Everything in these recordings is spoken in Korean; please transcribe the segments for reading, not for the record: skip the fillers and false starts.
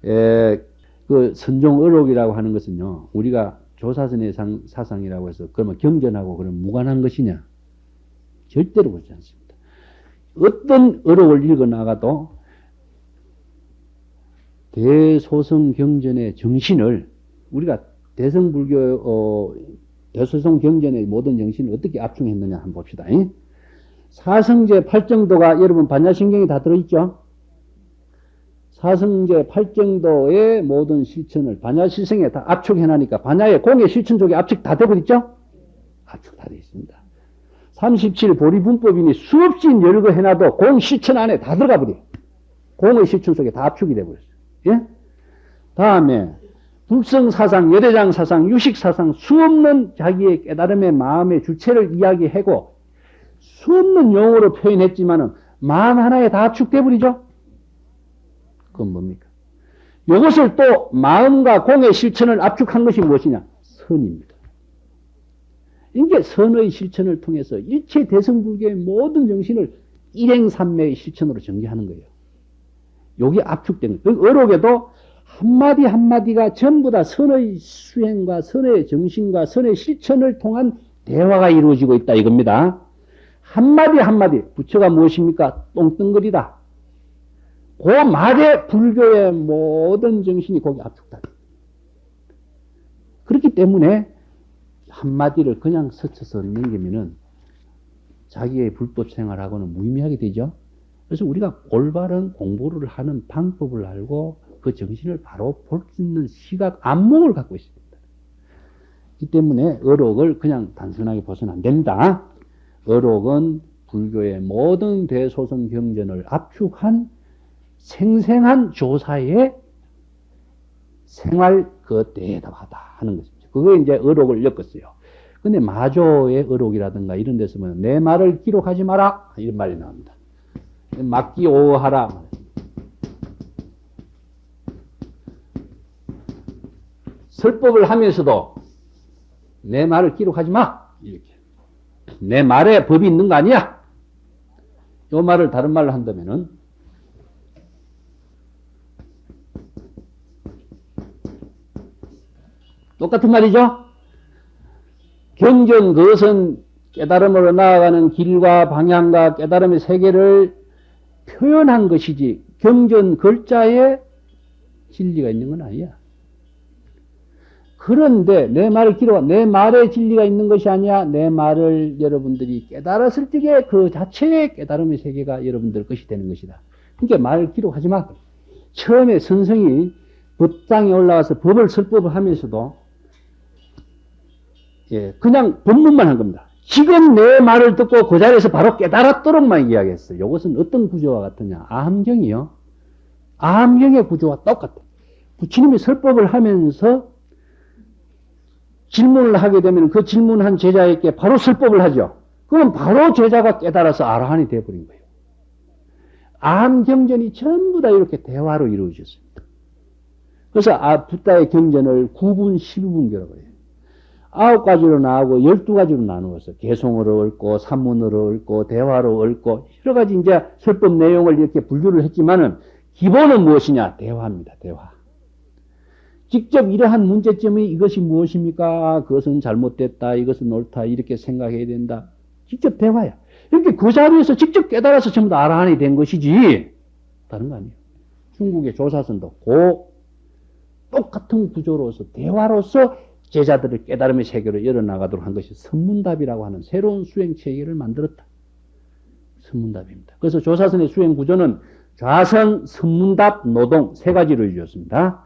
그 선종의록이라고 하는 것은요, 우리가 조사선의 사상이라고 해서 그러면 경전하고 그럼 무관한 것이냐? 절대로 그렇지 않습니다. 어떤 의록을 읽어 나가도 대소성 경전의 정신을 우리가 대성불교 대소성 경전의 모든 정신을 어떻게 압축했느냐 한번 봅시다. 사성제 8정도가 여러분 반야신경에 다 들어있죠? 사성제 8정도의 모든 실천을 반야실성에 다 압축해놔니까 반야의 공의 실천 쪽에 압축 다 되어버렸죠? 압축 다 되어 있습니다. 37 보리분법이니 수없이 열거해놔도 공 실천 안에 다 들어가 버려요. 공의 실천 속에 다 압축이 되어버렸어요. 예? 다음에 불성사상, 여대장사상, 유식사상 수없는 자기의 깨달음의 마음의 주체를 이야기하고 수없는 용어로 표현했지만은 마음 하나에 다 압축돼 버리죠? 그건 뭡니까? 이것을 또 마음과 공의 실천을 압축한 것이 무엇이냐? 선입니다. 이게 선의 실천을 통해서 일체 대성불교의 모든 정신을 일행삼매의 실천으로 전개하는 거예요. 요게 압축된 거예요. 의록에도 한마디 한마디가 전부 다 선의 수행과 선의 정신과 선의 실천을 통한 대화가 이루어지고 있다 이겁니다. 한마디 한마디 부처가 무엇입니까? 똥덩거리다. 그 말에 불교의 모든 정신이 거기 압축다. 그렇기 때문에 한마디를 그냥 스쳐서 넘기면은 자기의 불법 생활하고는 무의미하게 되죠. 그래서 우리가 올바른 공부를 하는 방법을 알고 그 정신을 바로 볼 수 있는 시각, 안목을 갖고 있습니다. 이 때문에 의록을 그냥 단순하게 봐서는 안 됩니다. 의록은 불교의 모든 대소성 경전을 압축한 생생한 조사의 생활 그 대답하다 하는 것입니다. 그거 이제 의록을 엮었어요. 근데 마조의 의록이라든가 이런 데서 보면 내 말을 기록하지 마라 이런 말이 나옵니다. 막기오하라. 설법을 하면서도 내 말을 기록하지 마 이렇게. 내 말에 법이 있는 거 아니야? 이 말을 다른 말로 한다면은 똑같은 말이죠. 경전 그것은 깨달음으로 나아가는 길과 방향과 깨달음의 세계를 표현한 것이지 경전 글자에 진리가 있는 건 아니야. 그런데 내 말을 기록, 내 말에 진리가 있는 것이 아니야. 내 말을 여러분들이 깨달았을 적에 그 자체의 깨달음의 세계가 여러분들 것이 되는 것이다. 그러니까 말을 기록하지 마. 처음에 선생이 법당에 올라와서 법을 설법을 하면서도 그냥 법문만 한 겁니다. 지금 내 말을 듣고 그 자리에서 바로 깨달았도록만 이야기했어요. 이것은 어떤 구조와 같으냐? 아함경이요. 아함경의 구조와 똑같아. 부처님이 설법을 하면서 질문을 하게 되면 그 질문한 제자에게 바로 설법을 하죠. 그럼 바로 제자가 깨달아서 아라한이 되어버린 거예요. 아함경전이 전부 다 이렇게 대화로 이루어졌습니다. 그래서 붓다의 경전을 9분, 12분교라고 해요. 9가지로 나오고 12가지로 나누어서 개송으로 읊고 산문으로 읊고 대화로 읊고 여러 가지 이제 설법 내용을 이렇게 분류를 했지만은 기본은 무엇이냐? 대화입니다. 대화. 직접 이러한 문제점이 이것이 무엇입니까? 그것은 잘못됐다. 이것은 옳다. 이렇게 생각해야 된다. 직접 대화야. 이렇게 그 자리에서 직접 깨달아서 전부 다 아라한이 된 것이지 다른 거 아니에요. 중국의 조사선도 똑같은 구조로서 대화로서 제자들을 깨달음의 세계로 열어나가도록 한 것이 선문답이라고 하는 새로운 수행 체계를 만들었다. 선문답입니다. 그래서 조사선의 수행 구조는 좌선, 선문답, 노동 세 가지로 이루어졌습니다.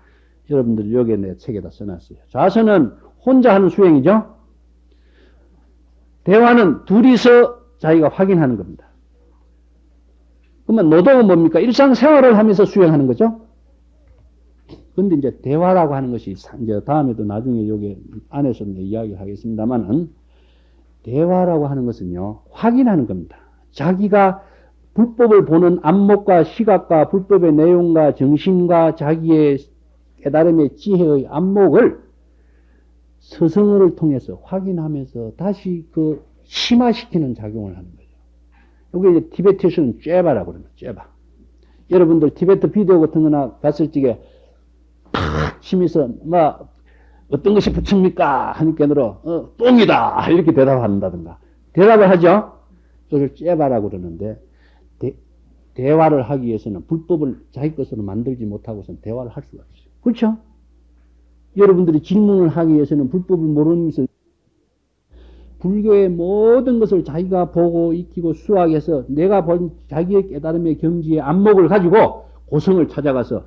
여러분들 여기에 내 책에다 써놨어요. 좌선은 혼자 하는 수행이죠. 대화는 둘이서 자기가 확인하는 겁니다. 그러면 노동은 뭡니까? 일상생활을 하면서 수행하는 거죠. 근데 이제 대화라고 하는 것이 이제 다음에도 나중에 여기 안에서 이야기를 하겠습니다만은 대화라고 하는 것은요, 확인하는 겁니다. 자기가 불법을 보는 안목과 시각과 불법의 내용과 정신과 자기의 깨달음의 지혜의 안목을 스승을 통해서 확인하면서 다시 그 심화시키는 작용을 하는 거죠. 이게 이제 티베트에서는 쬐바라고 그럽니다. 쬐바. 여러분들 티베트 비디오 같은 거나 봤을 적에 심해서 막 어떤 것이 부처입니까? 하니까 똥이다 이렇게 대답한다든가 대답을 하죠. 그걸 째바라고 그러는데 대화를 하기 위해서는 불법을 자기 것으로 만들지 못하고서는 대화를 할 수가 없어요. 그렇죠? 여러분들이 질문을 하기 위해서는 불법을 모르면서 불교의 모든 것을 자기가 보고 익히고 수학해서 내가 본 자기의 깨달음의 경지의 안목을 가지고 고성을 찾아가서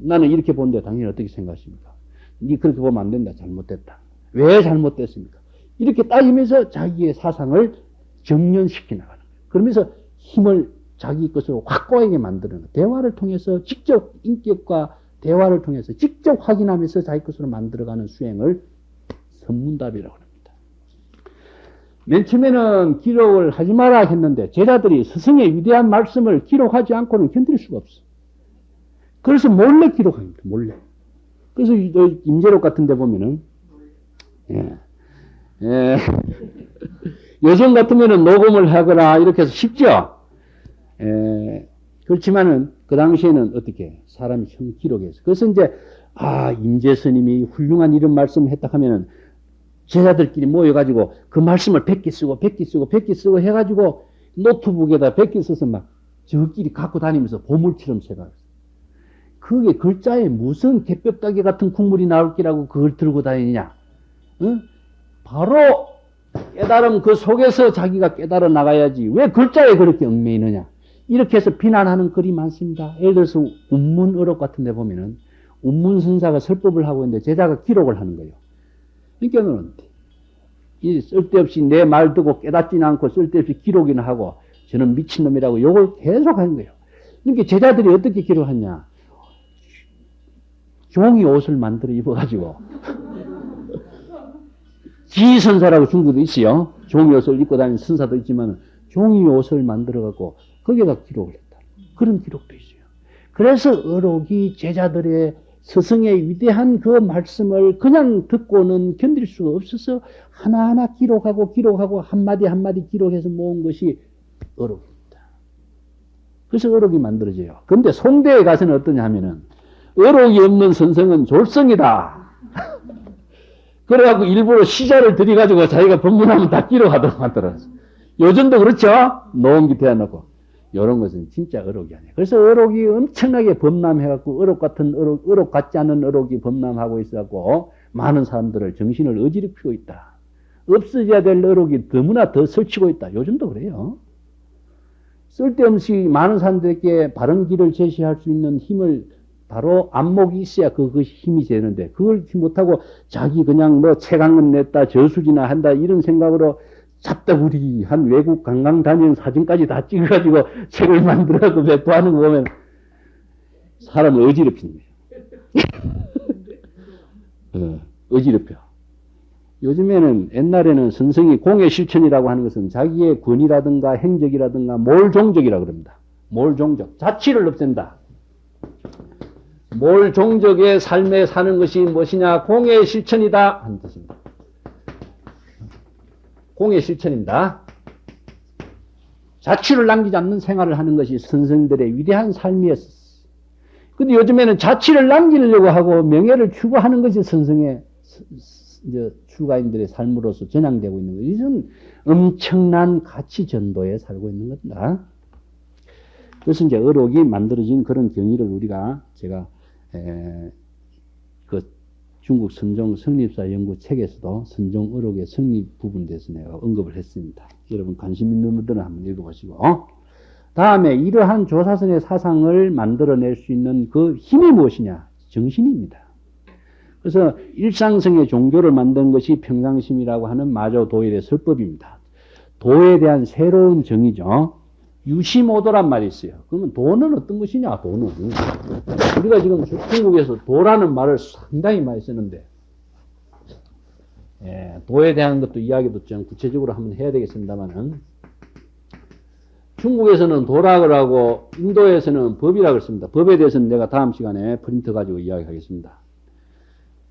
나는 이렇게 보는데 당연히 어떻게 생각하십니까? 니 그렇게 보면 안 된다. 잘못됐다. 왜 잘못됐습니까? 이렇게 따지면서 자기의 사상을 정연시켜 나가는 거예요. 그러면서 힘을 자기 것으로 확고하게 만드는 거예요. 대화를 통해서 직접 인격과 대화를 통해서 직접 확인하면서 자기 것으로 만들어가는 수행을 선문답이라고 합니다. 맨 처음에는 기록을 하지 마라 했는데 제자들이 스승의 위대한 말씀을 기록하지 않고는 견딜 수가 없어. 그래서 몰래 기록합니다. 몰래. 그래서 임재록 같은 데 보면은 여성 같으면은 녹음을 하거나 이렇게 해서 쉽죠. 그렇지만은 그 당시에는 어떻게 사람이 형 기록해서 그래서 이제 임재 스님이 훌륭한 이런 말씀을 했다 하면은 제자들끼리 모여가지고 그 말씀을 100개 쓰고 100개 쓰고 100개 쓰고 해가지고 노트북에다 100개 써서 막 저끼리 갖고 다니면서 보물처럼 생각했어요. 그게 글자에 무슨 개뼈다귀 같은 국물이 나올 기라고 그걸 들고 다니냐? 응? 바로 깨달음 그 속에서 자기가 깨달아 나가야지 왜 글자에 그렇게 얽매이느냐? 이렇게 해서 비난하는 글이 많습니다. 예를 들어서 운문어록 같은 데 보면은 운문선사가 설법을 하고 있는데 제자가 기록을 하는 거예요. 그러니까는 이 쓸데없이 내 말 듣고 깨닫지는 않고 쓸데없이 기록이나 하고 저는 미친놈이라고 욕을 계속 하는 거예요. 그러니까 제자들이 어떻게 기록하냐? 종이 옷을 만들어 입어가지고 지선사라고 중국도 있어요. 종이 옷을 입고 다니는 선사도 있지만 종이 옷을 만들어갖고 거기에다 기록을 했다. 그런 기록도 있어요. 그래서 어록이 제자들의 스승의 위대한 그 말씀을 그냥 듣고는 견딜 수가 없어서 하나하나 기록하고 한마디 한마디 기록해서 모은 것이 어록입니다. 그래서 어록이 만들어져요. 그런데 송대에 가서는 어떠냐 하면은 어록이 없는 선생은 졸성이다. 그래갖고 일부러 시자를 들여가지고 자기가 법문하면 다 기록하도록 만들어요. 요즘도 그렇죠? 노원기 대해놓고. 이런 것은 진짜 어록이 아니에요. 그래서 어록이 엄청나게 범람해갖고 어록 같지 않은 어록이 범람하고 있어갖고 많은 사람들을 정신을 어지럽히고 있다. 없어져야 될 어록이 너무나 더 설치고 있다. 요즘도 그래요. 쓸데없이 많은 사람들에게 바른 길을 제시할 수 있는 힘을 바로 안목이 있어야 그것이 힘이 되는데 그걸 못하고 자기 그냥 뭐 책 한 권 냈다 저수지나 한다 이런 생각으로 잡다구리 한 외국 관광 다니는 사진까지 다 찍어가지고 책을 만들어서 배포하는 거 보면 사람을 어지럽히는 거예요. 어지럽혀. 요즘에는 옛날에는 선생이 공의 실천이라고 하는 것은 자기의 권위라든가 행적이라든가 몰종적이라고 그럽니다. 몰종적. 자취를 없앤다. 몰종적의 삶에 사는 것이 무엇이냐? 공의 실천이다. 하는 뜻입니다. 공의 실천입니다. 자취를 남기지 않는 생활을 하는 것이 선생들의 위대한 삶이었어. 근데 요즘에는 자취를 남기려고 하고 명예를 추구하는 것이 선생의 출가인들의 삶으로서 전향되고 있는 거예요. 이것은 엄청난 가치 전도에 살고 있는 겁니다. 그래서 이제 어록이 만들어진 그런 경위를 제가 그 중국 선종 성립사 연구 책에서도 선종 어록의 성립 부분에 대해서 내가 언급을 했습니다. 여러분 관심 있는 분들은 한번 읽어보시고 다음에 이러한 조사선의 사상을 만들어낼 수 있는 그 힘이 무엇이냐? 정신입니다. 그래서 일상성의 종교를 만든 것이 평상심이라고 하는 마조 도일의 설법입니다. 도에 대한 새로운 정의죠. 유심오도란 말이 있어요. 그러면 도는 어떤 것이냐? 도는 우리가 지금 중국에서 도라는 말을 상당히 많이 쓰는데 도에 대한 것도 이야기도 좀 구체적으로 한번 해야 되겠습니다만은 중국에서는 도라고 하고 인도에서는 법이라고 씁니다. 법에 대해서는 내가 다음 시간에 프린트 가지고 이야기하겠습니다.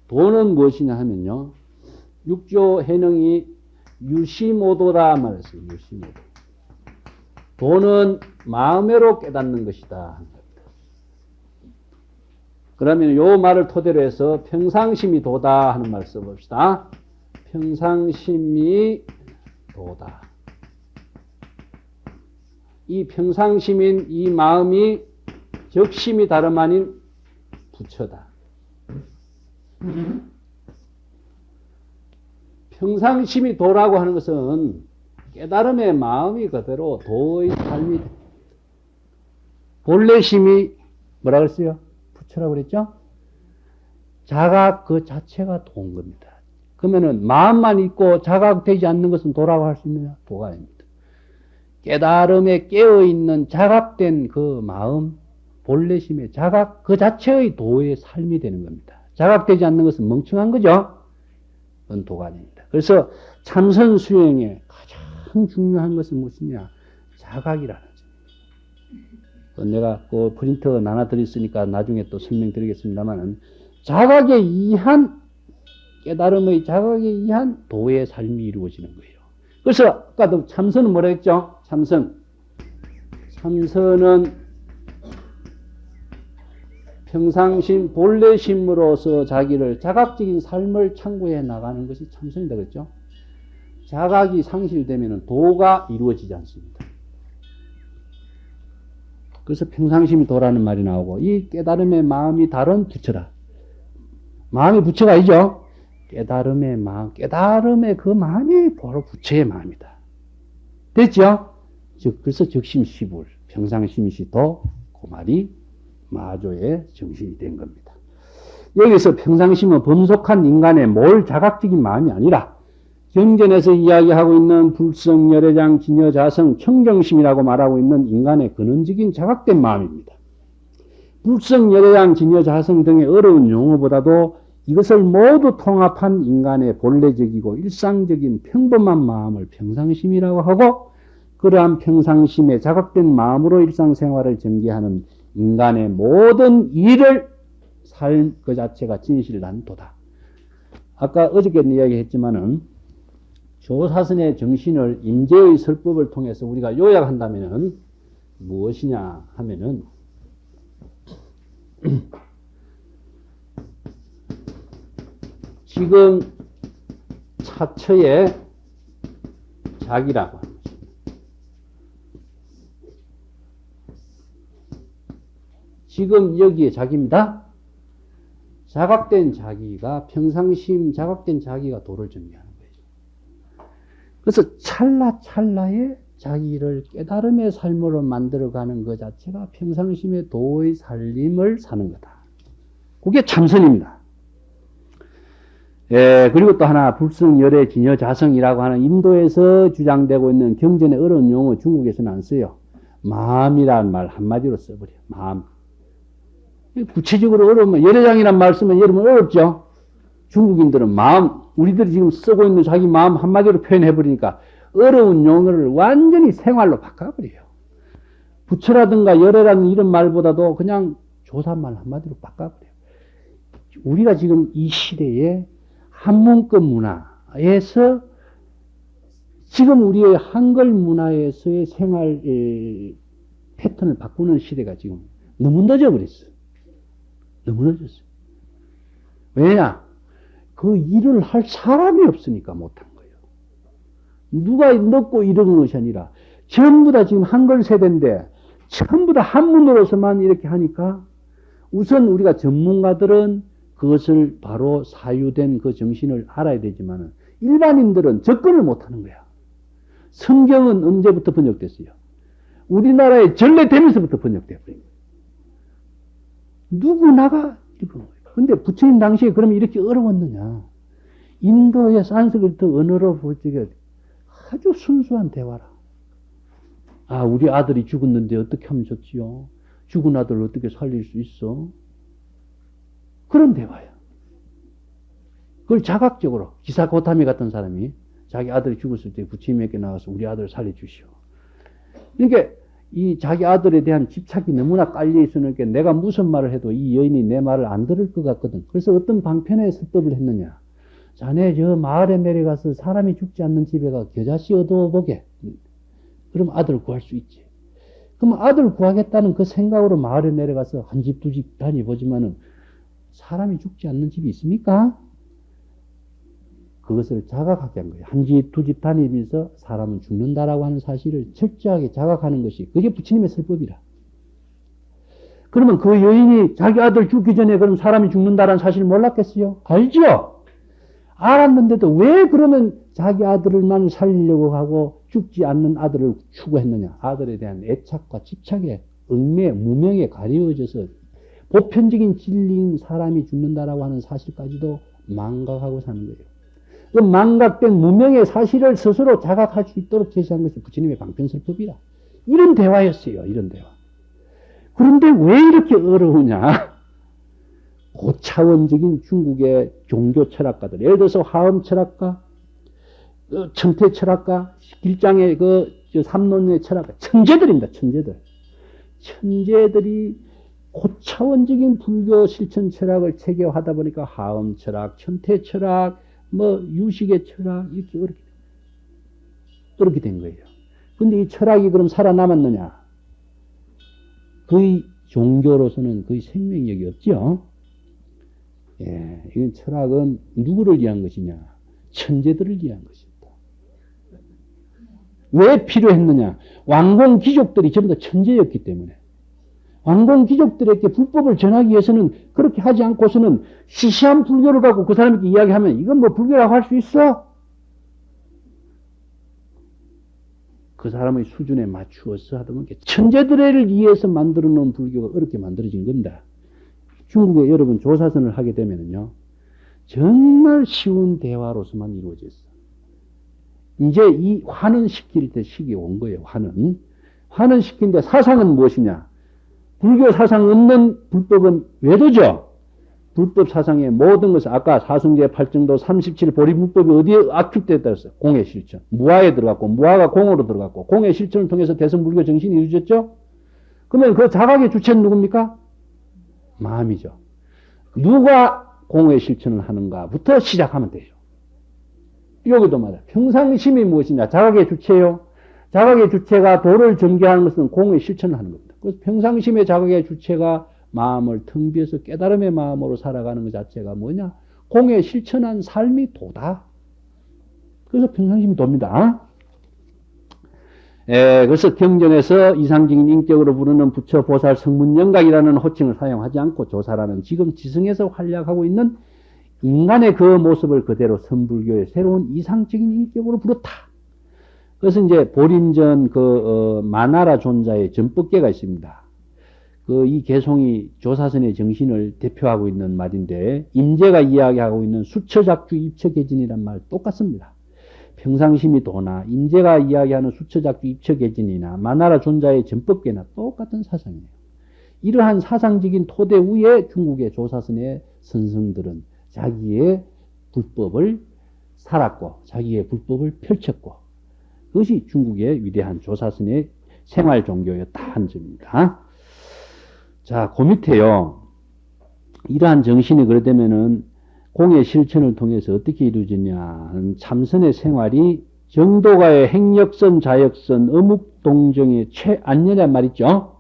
도는 무엇이냐 하면요. 육조 해능이 유심오도라 말했어요. 유심오도. 도는 마음으로 깨닫는 것이다. 그러면 요 말을 토대로 해서 평상심이 도다 하는 말 써봅시다. 평상심이 도다. 이 평상심인 이 마음이 적심이 다름 아닌 부처다. 평상심이 도라고 하는 것은 깨달음의 마음이 그대로 도의 삶이 본래심이 뭐라 그랬어요? 부처라고 그랬죠? 자각 그 자체가 도인 겁니다. 그러면은 마음만 있고 자각되지 않는 것은 도라고 할 수 있느냐? 도가 아닙니다. 깨달음에 깨어있는 자각된 그 마음, 본래심의 자각 그 자체의 도의 삶이 되는 겁니다. 자각되지 않는 것은 멍청한 거죠? 그건 도가 아닙니다. 그래서 참선 수행에 가장 중요한 것은 무엇이냐? 자각이라는 점. 내가 그 프린터 나눠드렸으니까 나중에 또 설명드리겠습니다만은 자각에 의한 깨달음의 자각에 의한 도의 삶이 이루어지는 거예요. 그래서 아까도 참선은 뭐라 했죠? 참선은 평상심 본래심으로서 자기를 자각적인 삶을 창구해 나가는 것이 참선이다 그랬죠? 자각이 상실되면 도가 이루어지지 않습니다. 그래서 평상심이 도라는 말이 나오고 이 깨달음의 마음이 다른 부처다. 마음이 부처가 아니죠? 깨달음의 마음, 깨달음의 그 마음이 바로 부처의 마음이다. 됐죠? 그래서 적심시불, 평상심이시도 그 말이 마조의 정신이 된 겁니다. 여기서 평상심은 범속한 인간의 몰 자각적인 마음이 아니라 경전에서 이야기하고 있는 불성, 열애장, 진여, 자성, 청정심이라고 말하고 있는 인간의 근원적인 자각된 마음입니다. 불성, 열애장, 진여, 자성 등의 어려운 용어보다도 이것을 모두 통합한 인간의 본래적이고 일상적인 평범한 마음을 평상심이라고 하고 그러한 평상심의 자각된 마음으로 일상생활을 전개하는 인간의 모든 일을 삶 그 자체가 진실난 도다. 아까 어저께 이야기했지만은 조사선의 정신을 임재의 설법을 통해서 우리가 요약한다면은 무엇이냐 하면은 지금 차처의 자기라고 합니다. 지금 여기에 자기입니다. 자각된 자기가 평상심 자각된 자기가 도를 정리하는 거예요. 그래서 찰나찰나에 자기를 깨달음의 삶으로 만들어가는 것 자체가 평상심의 도의 살림을 사는 거다. 그게 참선입니다. 그리고 또 하나 불성, 열애, 진여, 자성이라고 하는 인도에서 주장되고 있는 경전의 어려운 용어 중국에서는 안 써요. 마음이라는 말 한마디로 써버려요. 마음. 구체적으로 어려우면 열애장이란 말 쓰면 여러분 어렵죠? 중국인들은 마음, 우리들이 지금 쓰고 있는 자기 마음 한마디로 표현해버리니까 어려운 용어를 완전히 생활로 바꿔버려요. 부처라든가 열애라는 이런 말보다도 그냥 조사말 한마디로 바꿔버려요. 우리가 지금 이 시대에 한문급 문화에서 지금 우리의 한글 문화에서의 생활 패턴을 바꾸는 시대가 지금 너무 늦어버렸어요. 너무 늦었어요. 왜냐? 그 일을 할 사람이 없으니까 못한 거예요. 누가 넣고 이런 것이 아니라 전부 다 지금 한글 세대인데 전부 다 한문으로서만 이렇게 하니까 우선 우리가 전문가들은 그것을 바로 사유된 그 정신을 알아야 되지만 일반인들은 접근을 못하는 거야. 성경은 언제부터 번역됐어요? 우리나라에 전래되면서부터 번역되어버린 거예요. 누구나가 읽은 거예요. 근데 부처님 당시에 그러면 이렇게 어려웠느냐? 인도의 산스크리트 언어로 볼 적에 아주 순수한 대화라. 아, 우리 아들이 죽었는데 어떻게 하면 좋지요? 죽은 아들을 어떻게 살릴 수 있어? 그런 대화야. 그걸 자각적으로 기사 고타미 같은 사람이 자기 아들이 죽었을 때 부처님에게 나가서 우리 아들을 살려주시오. 그러니까 이 자기 아들에 대한 집착이 너무나 깔려 있으니까 내가 무슨 말을 해도 이 여인이 내 말을 안 들을 것 같거든. 그래서 어떤 방편의 설법을 했느냐. 자네 저 마을에 내려가서 사람이 죽지 않는 집에 가 겨자씨 얻어보게. 그럼 아들을 구할 수 있지. 그럼 아들을 구하겠다는 그 생각으로 마을에 내려가서 한 집 두 집 다니보지만은 사람이 죽지 않는 집이 있습니까? 그것을 자각하게 한 거예요. 한 집, 두 집 다니면서 사람은 죽는다라고 하는 사실을 철저하게 자각하는 것이 그게 부처님의 설법이라. 그러면 그 여인이 자기 아들 죽기 전에 그럼 사람이 죽는다라는 사실을 몰랐겠어요? 알죠? 알았는데도 왜 그러면 자기 아들만 살리려고 하고 죽지 않는 아들을 추구했느냐? 아들에 대한 애착과 집착에 얽매, 무명에 가려워져서 보편적인 진리인 사람이 죽는다라고 하는 사실까지도 망각하고 사는 거예요. 그 망각된 무명의 사실을 스스로 자각할 수 있도록 제시한 것이 부처님의 방편설법이라. 이런 대화였어요. 이런 대화. 그런데 왜 이렇게 어려우냐? 고차원적인 중국의 종교 철학가들, 예를 들어서 화엄 철학가, 천태 철학가, 길장의 삼론의 철학가, 천재들입니다. 천재들. 천재들이 고차원적인 불교 실천 철학을 체계화하다 보니까 화엄 철학, 천태 철학, 유식의 철학, 이렇게 어렵게 된 거예요. 근데 이 철학이 그럼 살아남았느냐? 거의 종교로서는 거의 생명력이 없죠. 예, 이 철학은 누구를 위한 것이냐? 천재들을 위한 것입니다. 왜 필요했느냐? 왕공 귀족들이 전부 다 천재였기 때문에. 왕공 귀족들에게 불법을 전하기 위해서는 그렇게 하지 않고서는 시시한 불교를 갖고 그 사람에게 이야기하면 이건 뭐 불교라고 할 수 있어? 그 사람의 수준에 맞추어서 하다 보니까 천재들을 위해서 만들어 놓은 불교가 어렵게 만들어진 겁니다. 중국에 여러분 조사선을 하게 되면요. 정말 쉬운 대화로서만 이루어져 있어. 이제 이 환원시킬 때 시기가 온 거예요. 환원시키는데 사상은 무엇이냐? 불교 사상 없는 불법은 외도죠. 불법 사상의 모든 것을 아까 사승제 8정도 37 보리불법이 어디에 압축되었다 했어요? 공의 실천. 무아에 들어갔고 무아가 공으로 들어갔고 공의 실천을 통해서 대성불교 정신이 이루어졌죠. 그러면 그 자각의 주체는 누굽니까? 마음이죠. 누가 공의 실천을 하는가부터 시작하면 되죠. 여기도 말이야. 평상심이 무엇이냐? 자각의 주체요. 자각의 주체가 도를 전개하는 것은 공의 실천을 하는 겁니다. 그래서 평상심의 자각의 주체가 마음을 텅 비어서 깨달음의 마음으로 살아가는 것 자체가 뭐냐? 공의 실천한 삶이 도다. 그래서 평상심이 돕니다. 그래서 경전에서 이상적인 인격으로 부르는 부처, 보살, 성문, 영각이라는 호칭을 사용하지 않고 조사라는 지금 지성에서 활약하고 있는 인간의 그 모습을 그대로 선불교의 새로운 이상적인 인격으로 부르다. 그래서 이제 보린전 마나라 존자의 전법계가 있습니다. 이 개송이 조사선의 정신을 대표하고 있는 말인데 임재가 이야기하고 있는 수처작주 입처계진이란 말 똑같습니다. 평상심이 도나 임재가 이야기하는 수처작주 입처계진이나 마나라 존자의 전법계나 똑같은 사상이에요. 이러한 사상적인 토대 위에 중국의 조사선의 선성들은 자기의 불법을 살았고 자기의 불법을 펼쳤고 그것이 중국의 위대한 조사선의 생활 종교였다 한 점입니다. 자, 그 밑에요. 이러한 정신이 그러되면은 공의 실천을 통해서 어떻게 이루어지냐. 참선의 생활이 정도가의 행역선, 자역선, 어묵동정의 최안연한 말이죠.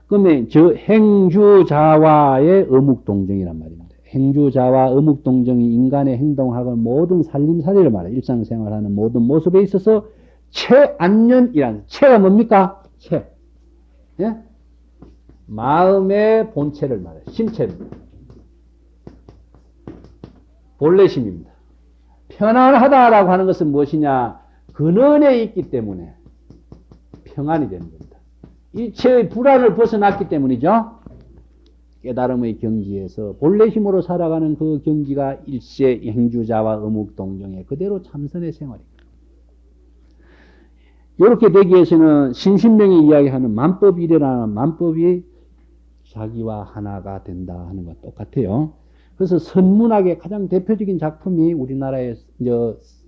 그러면 저 행주자와의 어묵동정이란 말입니다. 행주자와 어묵동정이 인간의 행동하고 모든 살림살이를 말해요. 일상생활하는 모든 모습에 있어서 최안연이란, 최가 뭡니까? 최. 예? 마음의 본체를 말해요. 심체입니다. 본래심입니다. 편안하다라고 하는 것은 무엇이냐? 근원에 있기 때문에 평안이 되는 겁니다. 일체의 불안을 벗어났기 때문이죠. 깨달음의 경지에서 본래심으로 살아가는 그 경지가 일세 행주자와 어묵동정의 그대로 참선의 생활입니다. 이렇게 되기 위해서는 신신명이 이야기하는 만법이라는 만법이 자기와 하나가 된다 하는 것 똑같아요. 그래서 선문학의 가장 대표적인 작품이 우리나라의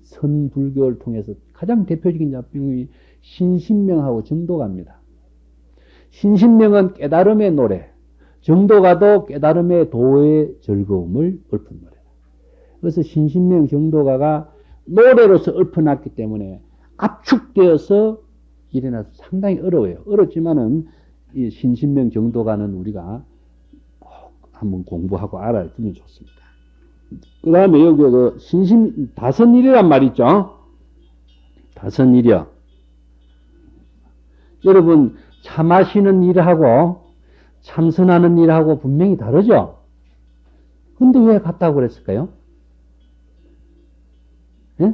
선불교를 통해서 가장 대표적인 작품이 신신명하고 정도가입니다. 신신명은 깨달음의 노래, 정도가도 깨달음의 도의 즐거움을 읊은 노래다. 그래서 신신명 정도가가 노래로서 읊어놨기 때문에 압축되어서 일어나서 상당히 어려워요. 어렵지만은 이 신신명 정도가는 우리가 한번 공부하고 알아주면 좋습니다. 그 다음에 여기 그 신심, 다선일이란 말 있죠? 다선일이요. 여러분, 참하시는 일하고 참선하는 일하고 분명히 다르죠? 근데 왜 같다고 그랬을까요? 예?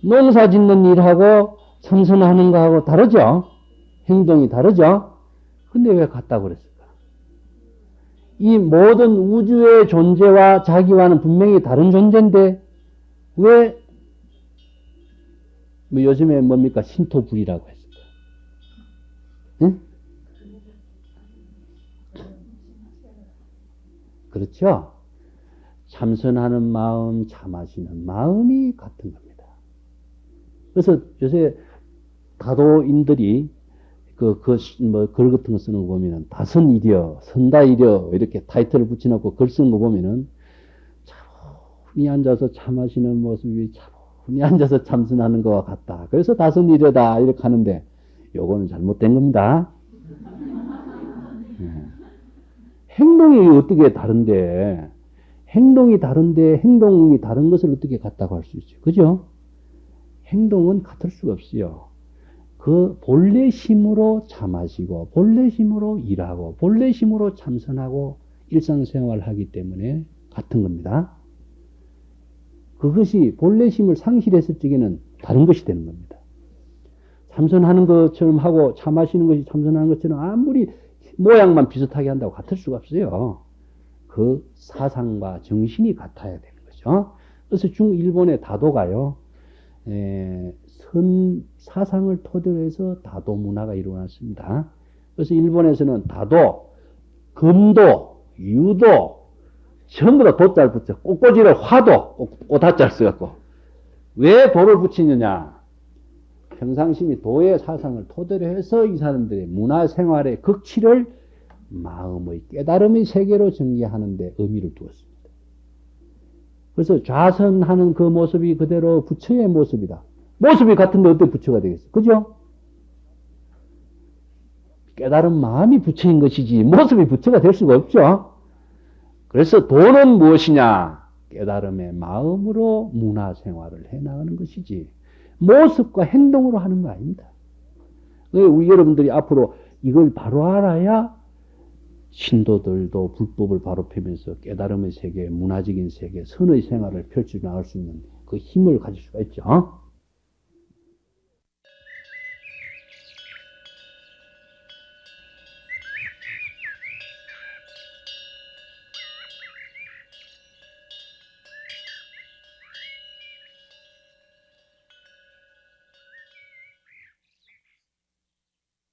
농사 짓는 일하고 참선하는 거하고 다르죠? 행동이 다르죠? 근데 왜 같다고 그랬을까? 이 모든 우주의 존재와 자기와는 분명히 다른 존재인데 왜 뭐 요즘에 뭡니까? 신토불이라고 했을까? 응? 그렇죠? 참선하는 마음, 참하시는 마음이 같은 겁니다. 그래서 요새 다도인들이 글 같은 거 쓰는 거 보면은 다선이려, 선다이려 이렇게 타이틀을 붙여놓고 글 쓰는 거 보면은 차분히 앉아서 참하시는 모습이 차분히 앉아서 참선하는 것과 같다. 그래서 다선이려다 이렇게 하는데 요거는 잘못된 겁니다. 행동이 어떻게 다른데 행동이 다른 것을 어떻게 같다고 할 수 있죠? 그죠? 행동은 같을 수가 없어요. 그 본래심으로 참하시고 본래심으로 일하고 본래심으로 참선하고 일상생활하기 때문에 같은 겁니다. 그것이 본래심을 상실했을 적에는 다른 것이 되는 겁니다. 참선하는 것처럼 하고 참하시는 것이 참선하는 것처럼 아무리 모양만 비슷하게 한다고 같을 수가 없어요. 그 사상과 정신이 같아야 되는 거죠. 그래서 일본의 다도가요. 사상을 토대로 해서 다도 문화가 일어났습니다. 그래서 일본에서는 다도, 금도, 유도 전부 다 도자를 붙여. 꽃꽂이를 화도 오다자를 써갖고. 왜 도를 붙이느냐? 평상심이 도의 사상을 토대로 해서 이 사람들의 문화생활의 극치를 마음의 깨달음의 세계로 전개하는 데 의미를 두었습니다. 그래서 좌선하는 그 모습이 그대로 부처의 모습이다. 모습이 같은데 어떻게 부처가 되겠어? 그죠? 깨달은 마음이 부처인 것이지 모습이 부처가 될 수가 없죠. 그래서 도는 무엇이냐? 깨달음의 마음으로 문화생활을 해나가는 것이지 모습과 행동으로 하는 거 아닙니다. 우리 여러분들이 앞으로 이걸 바로 알아야 신도들도 불법을 바로 펴면서 깨달음의 세계, 문화적인 세계, 선의 생활을 펼쳐 나갈 수 있는 그 힘을 가질 수가 있죠.